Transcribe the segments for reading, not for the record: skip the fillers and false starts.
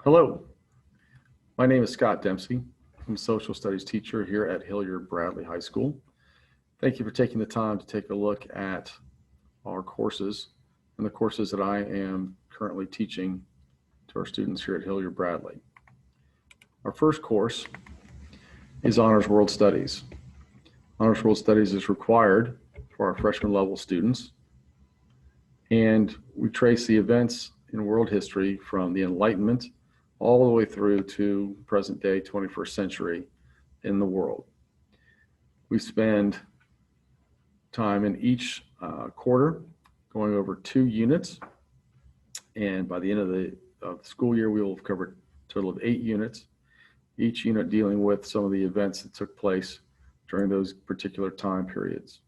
Hello, my name is Scott Dempsey. I'm a social studies teacher here at Hilliard-Bradley High School. Thank you for taking the time to take a look at our courses and the courses that I am currently teaching to our students here at Hilliard-Bradley. Our first course is Honors World Studies. Honors World Studies is required for our freshman level students, and we trace the events in world history from the Enlightenment all the way through to present day 21st century in the world. We spend time in each quarter going over 2 units, and by the end of the school year we will have covered a total of 8 units, each unit dealing with some of the events that took place during those particular time periods.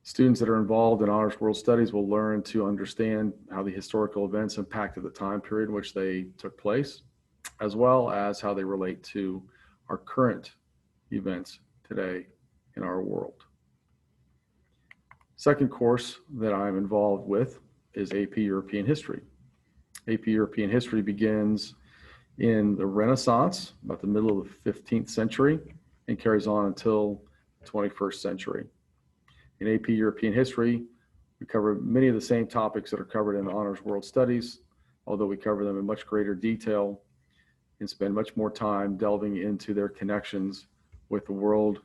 Students that are involved in Honors World Studies will learn to understand how the historical events impacted the time period in which they took place, as well as how they relate to our current events today in our world. Second course that I'm involved with is AP European History. AP European History begins in the Renaissance, about the middle of the 15th century, and carries on until the 21st century. In AP European History, we cover many of the same topics that are covered in Honors World Studies, although we cover them in much greater detail and spend much more time delving into their connections with the world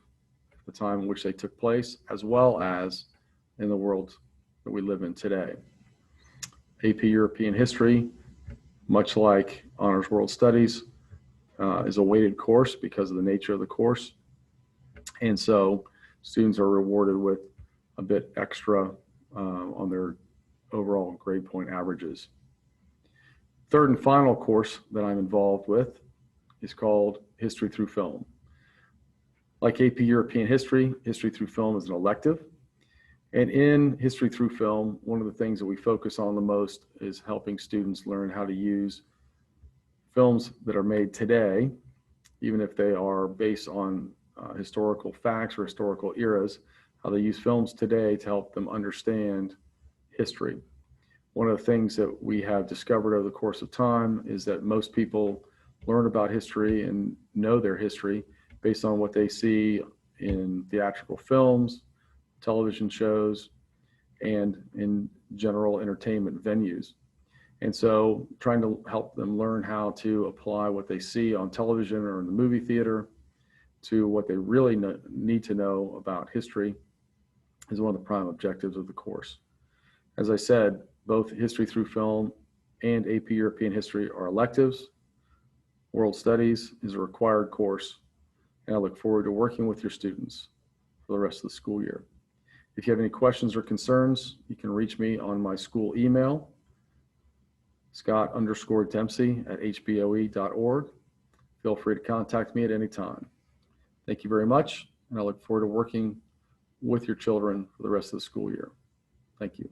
at the time in which they took place, as well as in the world that we live in today. AP European History, much like Honors World Studies, is a weighted course because of the nature of the course. And so students are rewarded with a bit extra on their overall grade point averages. Third and final course that I'm involved with is called History Through Film. Like AP European History, History Through Film is an elective. And in History Through Film, one of the things that we focus on the most is helping students learn how to use films that are made today, even if they are based on historical facts or historical eras, how they use films today to help them understand history. One of the things that we have discovered over the course of time is that most people learn about history and know their history based on what they see in theatrical films, television shows, and in general entertainment venues. And so trying to help them learn how to apply what they see on television or in the movie theater to what they really need to know about history is one of the prime objectives of the course. As I said, both History Through Film and AP European History are electives. World Studies is a required course, and I look forward to working with your students for the rest of the school year. If you have any questions or concerns, you can reach me on my school email, scott_dempsey@hboe.org. Feel free to contact me at any time. Thank you very much, and I look forward to working with your children for the rest of the school year. Thank you.